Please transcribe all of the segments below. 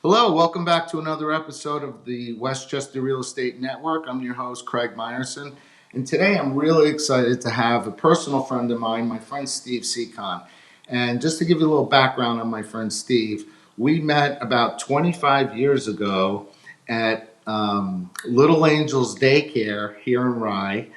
Hello, welcome back to another episode of the Westchester Real Estate Network. I'm your host, Craig Meyerson, and today I'm really excited to have a personal friend of mine, my friend Steve Secon. And just to give you a little background on my friend Steve, we met about 25 years ago at Little Angels Daycare here in Rye.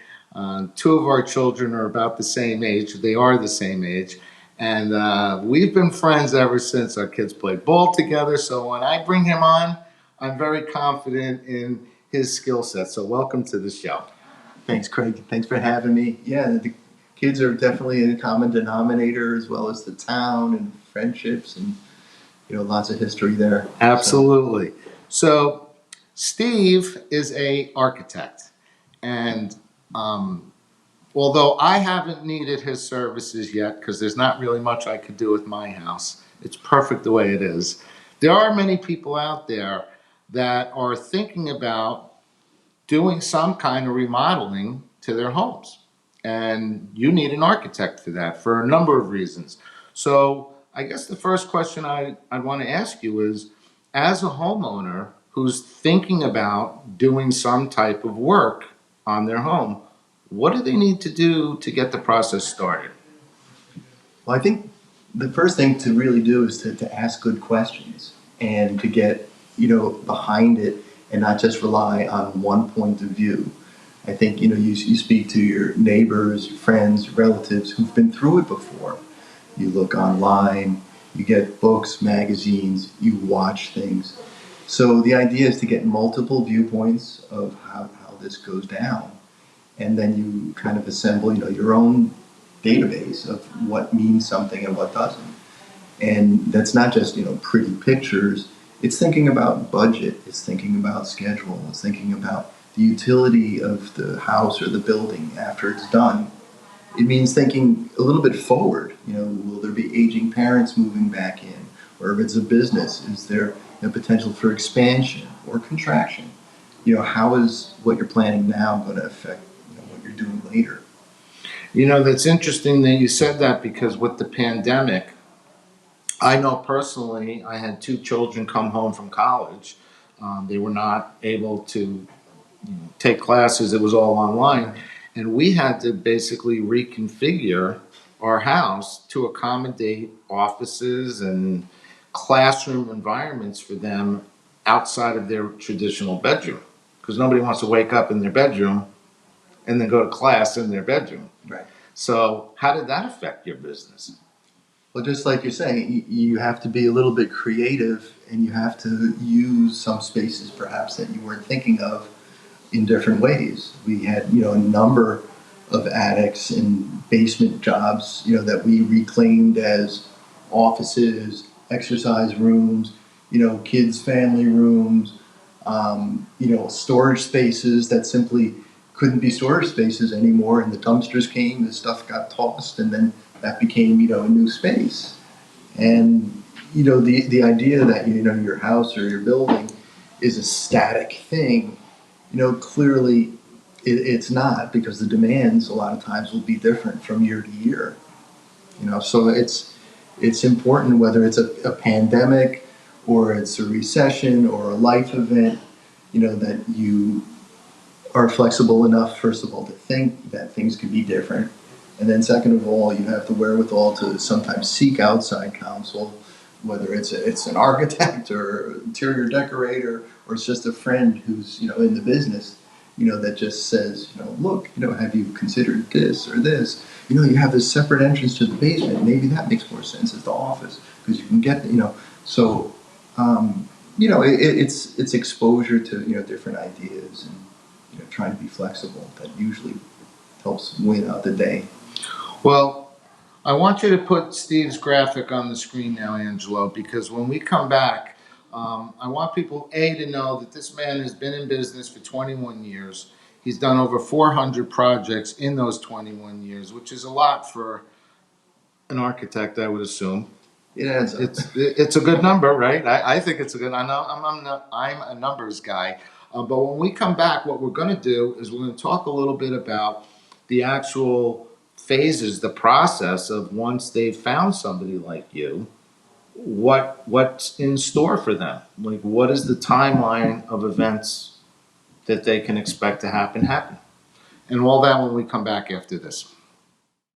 Two of our children are about the same age. They are the same age. And we've been friends ever since. Our kids played ball together. So when I bring him on, I'm very confident in his skill set. So welcome to the show. Thanks, Craig. Thanks for having me. Yeah, the kids are definitely a common denominator, as well as the town and friendships, and lots of history there. Absolutely. So Steve is a architect, and although I haven't needed his services yet, because there's not really much I could do with my house, it's perfect the way it is. There are many people out there that are thinking about doing some kind of remodeling to their homes. And you need an architect for that for a number of reasons. So I guess the first question I'd want to ask you is, as a homeowner who's thinking about doing some type of work on their home, what do they need to do to get the process started? Well, I think the first thing to really do is to ask good questions and to get behind it and not just rely on one point of view. I think you speak to your neighbors, your friends, relatives who've been through it before. You look online, you get books, magazines, you watch things. So the idea is to get multiple viewpoints of how this goes down. And then you kind of assemble, your own database of what means something and what doesn't. And that's not just, pretty pictures. It's thinking about budget. It's thinking about schedule. It's thinking about the utility of the house or the building after it's done. It means thinking a little bit forward. Will there be aging parents moving back in? Or if it's a business, is there potential for expansion or contraction? How is what you're planning now going to affect what you're doing later? That's interesting that you said that because with the pandemic, I know personally, I had two children come home from college. They were not able to take classes, it was all online. And we had to basically reconfigure our house to accommodate offices and classroom environments for them outside of their traditional bedroom. Because nobody wants to wake up in their bedroom and then go to class in their bedroom. Right. So, how did that affect your business? Well, just like you're saying, you have to be a little bit creative and you have to use some spaces perhaps that you weren't thinking of in different ways. We had, a number of attics and basement jobs, that we reclaimed as offices, exercise rooms, kids' family rooms, storage spaces that simply couldn't be storage spaces anymore. And the dumpsters came, the stuff got tossed, and then that became, a new space. And, the idea that, your house or your building is a static thing, clearly it's not, because the demands a lot of times will be different from year to year. So it's important, whether it's a pandemic or it's a recession or a life event, that you are flexible enough, first of all, to think that things can be different. And then second of all, you have the wherewithal to sometimes seek outside counsel, whether it's an architect or interior decorator, or it's just a friend who's, in the business, that just says, look, have you considered this or this? You have this separate entrance to the basement. Maybe that makes more sense as the office, because you can get, so, it's exposure to, different ideas and, trying to be flexible that usually helps win out the day. Well, I want you to put Steve's graphic on the screen now, Angelo, because when we come back, I want people, A, to know that this man has been in business for 21 years. He's done over 400 projects in those 21 years, which is a lot for an architect, I would assume. It adds up. It's a good number, right? I think it's a good. I know I'm a numbers guy, but when we come back, what we're going to do is we're going to talk a little bit about the actual phases, the process of once they've found somebody like you, what's in store for them. Like, what is the timeline of events that they can expect to happen. And all that when we come back after this.